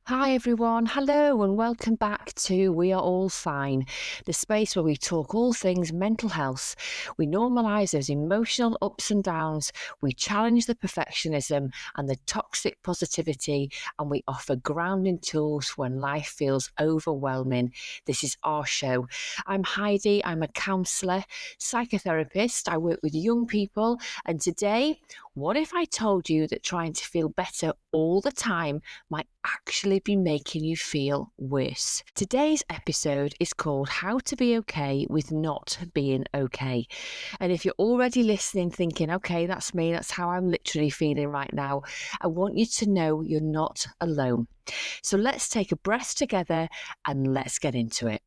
Hi everyone, hello and welcome back to We Are All Fine, the space where we talk all things mental health. We normalise those emotional ups and downs, we challenge the perfectionism and the toxic positivity, and we offer grounding tools when life feels overwhelming. This is our show. I'm Heidi, I'm a counsellor, psychotherapist, I work with young people, and today, what if I told you that trying to feel better all the time might actually be making you feel worse? Today's episode is called How to Be Okay with Not Being Okay. And if you're already listening thinking, okay, that's me, that's how I'm literally feeling right now, I want you to know you're not alone. So let's take a breath together and let's get into it.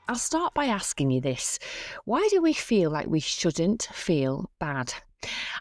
I'll start by asking you this. Why do we feel like we shouldn't feel bad?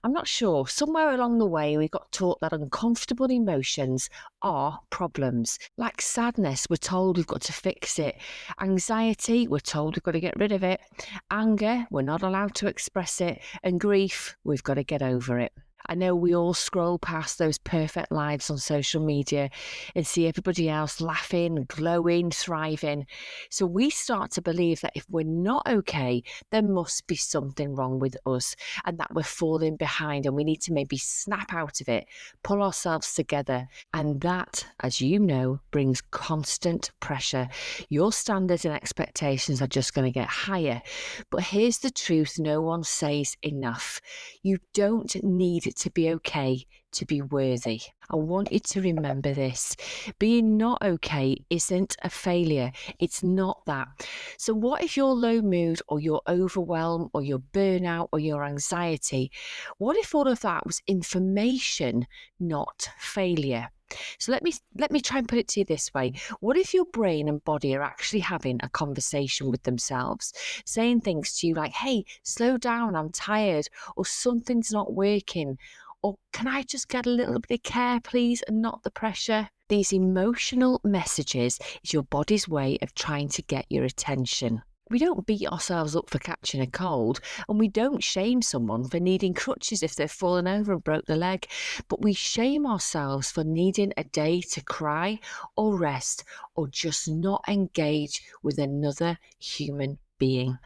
I'm not sure. Somewhere along the way, we got taught that uncomfortable emotions are problems. Like sadness, we're told we've got to fix it. Anxiety, we're told we've got to get rid of it. Anger, we're not allowed to express it. And grief, we've got to get over it. I know we all scroll past those perfect lives on social media and see everybody else laughing, glowing, thriving. So we start to believe that if we're not okay, there must be something wrong with us and that we're falling behind and we need to maybe snap out of it, pull ourselves together. And that, as you know, brings constant pressure. Your standards and expectations are just going to get higher. But here's the truth no one says enough. You don't need to be okay to be worthy. I want you to remember this. Being not okay isn't a failure. It's not that. So what if your low mood or your overwhelm or your burnout or your anxiety, what if all of that was information, not failure? So let me try and put it to you this way. What if your brain and body are actually having a conversation with themselves, saying things to you like, hey, slow down, I'm tired, or something's not working, or can I just get a little bit of care, please, and not the pressure? These emotional messages is your body's way of trying to get your attention. We don't beat ourselves up for catching a cold, and we don't shame someone for needing crutches if they've fallen over and broke their leg, but we shame ourselves for needing a day to cry or rest or just not engage with another human being.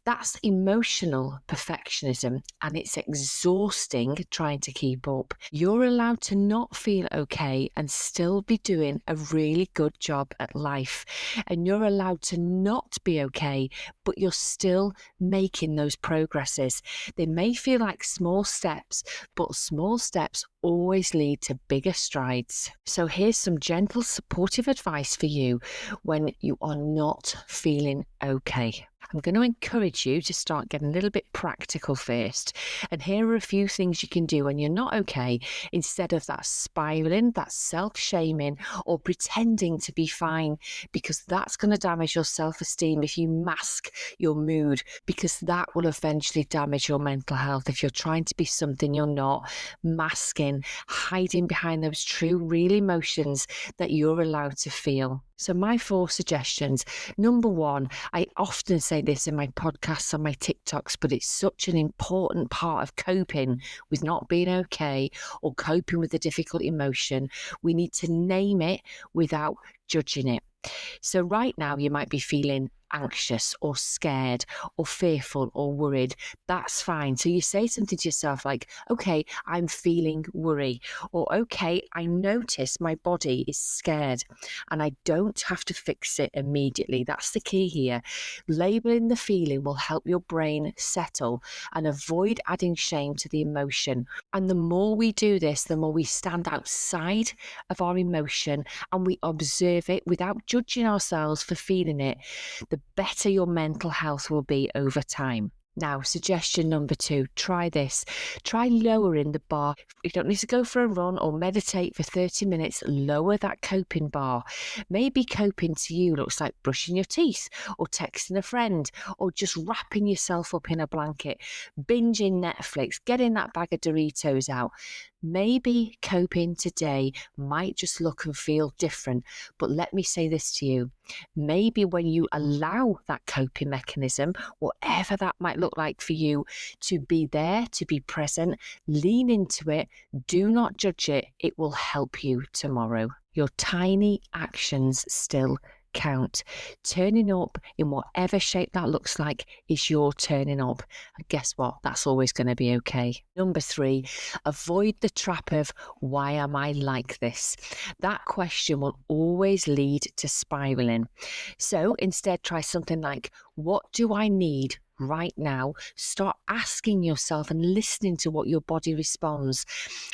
That's emotional perfectionism and it's exhausting trying to keep up. You're allowed to not feel okay and still be doing a really good job at life. And you're allowed to not be okay, but you're still making those progresses. They may feel like small steps, but small steps always lead to bigger strides. So here's some gentle, supportive advice for you when you are not feeling okay. I'm going to encourage you to start getting a little bit practical first. And here are a few things you can do when you're not okay, instead of that spiraling, that self-shaming, or pretending to be fine, because that's going to damage your self-esteem if you mask your mood, because that will eventually damage your mental health. If you're trying to be something you're not, masking, hiding behind those true, real emotions that you're allowed to feel. So my 4 suggestions. Number 1, I often say this in my podcasts and my TikToks, but it's such an important part of coping with not being okay or coping with a difficult emotion. We need to name it without judging it. So right now you might be feeling anxious or scared or fearful or worried. That's fine. So you say something to yourself like, okay, I'm feeling worry, or okay, I notice my body is scared and I don't have to fix it immediately. That's the key here. Labeling the feeling will help your brain settle and avoid adding shame to the emotion. And the more we do this, the more we stand outside of our emotion and we observe it without judging ourselves for feeling it, the better your mental health will be over time. Now, suggestion number 2, try this. Try lowering the bar. You don't need to go for a run or meditate for 30 minutes. Lower that coping bar. Maybe coping to you looks like brushing your teeth or texting a friend or just wrapping yourself up in a blanket, binging Netflix, getting that bag of Doritos out. Maybe coping today might just look and feel different, but let me say this to you. Maybe when you allow that coping mechanism, whatever that might look like for you, to be there, to be present, lean into it, do not judge it, it will help you tomorrow. Your tiny actions still count. Turning up in whatever shape that looks like is your turning up. And guess what? That's always going to be okay. Number 3, avoid the trap of why am I like this? That question will always lead to spiraling. So instead, try something like, what do I need right now? Start asking yourself and listening to what your body responds.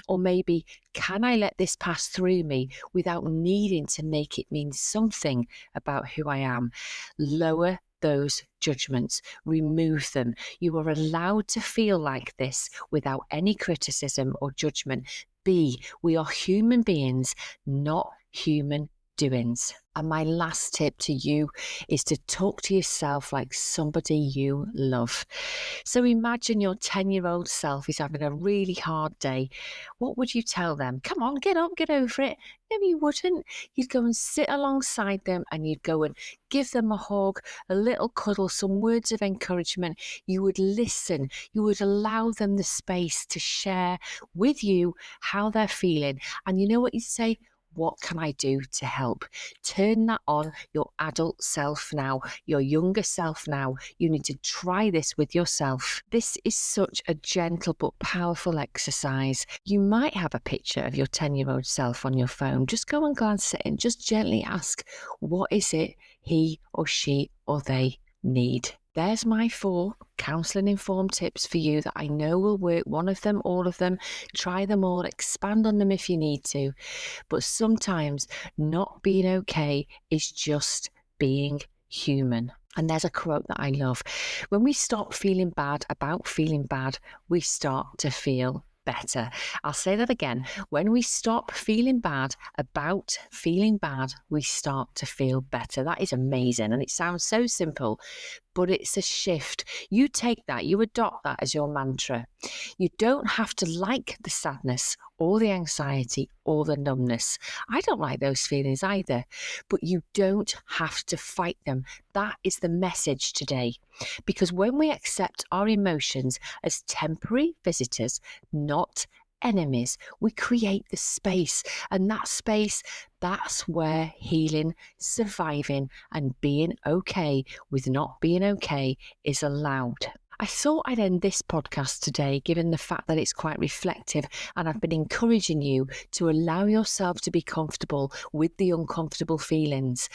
Or maybe, can I let this pass through me without needing to make it mean something about who I am? Lower those judgments, remove them. You are allowed to feel like this without any criticism or judgment. We are human beings, not human doings. And my last tip to you is to talk to yourself like somebody you love. So imagine your 10-year-old self is having a really hard day. What would you tell them? Come on, get up, get over it. No, you wouldn't. You'd go and sit alongside them and you'd go and give them a hug, a little cuddle, some words of encouragement. You would listen. You would allow them the space to share with you how they're feeling. And you know what you'd say? What can I do to help? Turn that on your adult self now, your younger self now. You need to try this with yourself. This is such a gentle but powerful exercise. You might have a picture of your 10-year-old self on your phone. Just go and glance at it and just gently ask, what is it he or she or they need? There's my 4 counselling informed tips for you that I know will work. One of them, all of them, try them all, expand on them if you need to. But sometimes not being okay is just being human. And there's a quote that I love. When we stop feeling bad about feeling bad, we start to feel better. I'll say that again. When we stop feeling bad about feeling bad, we start to feel better. That is amazing. And it sounds so simple, but it's a shift. You take that, you adopt that as your mantra. You don't have to like the sadness or the anxiety or the numbness. I don't like those feelings either, but you don't have to fight them. That is the message today. Because when we accept our emotions as temporary visitors, not enemies, we create the space. And that space, that's where healing, surviving, and being okay with not being okay is allowed. I thought I'd end this podcast today, given the fact that it's quite reflective, and I've been encouraging you to allow yourself to be comfortable with the uncomfortable feelings.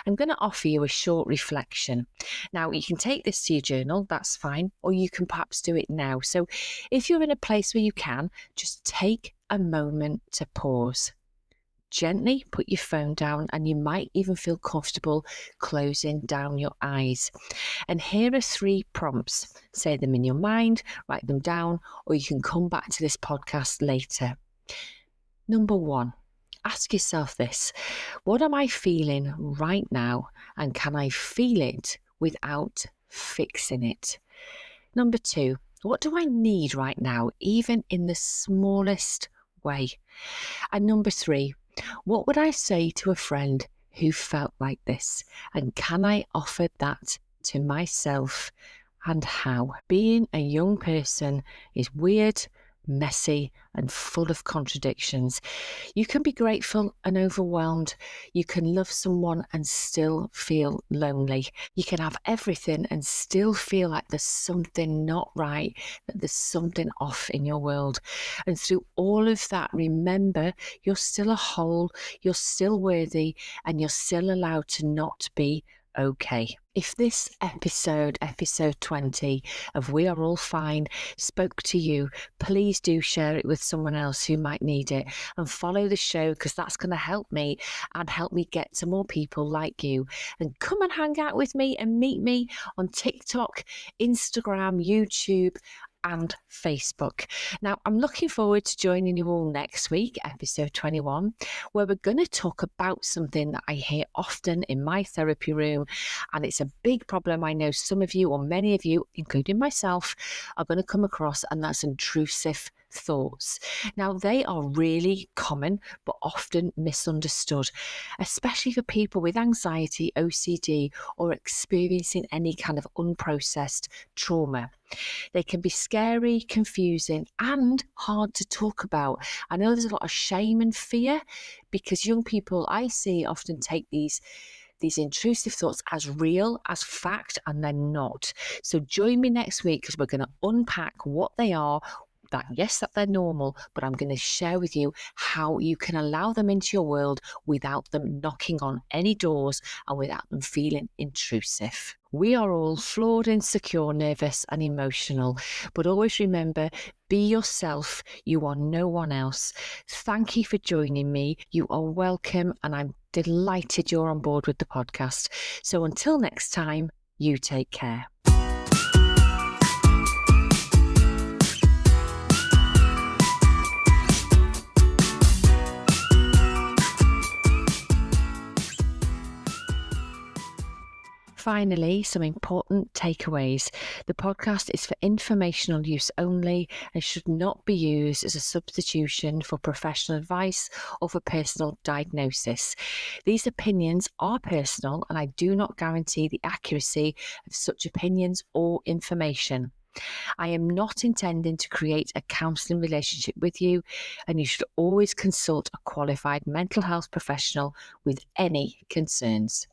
I'm going to offer you a short reflection. Now, you can take this to your journal, that's fine, or you can perhaps do it now. So if you're in a place where you can, just take a moment to pause. Gently put your phone down, and you might even feel comfortable closing down your eyes. And here are 3 prompts. Say them in your mind, write them down, or you can come back to this podcast later. Number 1, ask yourself this. What am I feeling right now, and can I feel it without fixing it? Number 2, what do I need right now, even in the smallest way? And number 3, what would I say to a friend who felt like this? And can I offer that to myself, and how? Being a young person is weird, messy, and full of contradictions. You can be grateful and overwhelmed. You can love someone and still feel lonely. You can have everything and still feel like there's something not right, that there's something off in your world. And through all of that, remember, you're still a whole, you're still worthy, and you're still allowed to not be okay. If this episode 20 of We Are All Fine spoke to you, please do share it with someone else who might need it, and follow the show, because that's going to help me and help me get to more people like you. And come and hang out with me and meet me on TikTok, Instagram, YouTube, and Facebook. Now, I'm looking forward to joining you all next week, episode 21, where we're going to talk about something that I hear often in my therapy room, and it's a big problem I know some of you, or many of you, including myself, are going to come across, and that's intrusive thoughts. Now, they are really common but often misunderstood, especially for people with anxiety, OCD, or experiencing any kind of unprocessed trauma. They can be scary, confusing, and hard to talk about. I know there's a lot of shame and fear because young people I see often take these intrusive thoughts as real, as fact, and they're not. So join me next week because we're going to unpack what they are. That they're normal, but I'm going to share with you how you can allow them into your world without them knocking on any doors and without them feeling intrusive. We are all flawed, insecure, nervous, and emotional, but always remember, be yourself. You are no one else. Thank you for joining me. You are welcome, and I'm delighted you're on board with the podcast. So until next time, you take care. Finally, some important takeaways. The podcast is for informational use only and should not be used as a substitution for professional advice or for personal diagnosis. These opinions are personal and I do not guarantee the accuracy of such opinions or information. I am not intending to create a counselling relationship with you, and you should always consult a qualified mental health professional with any concerns.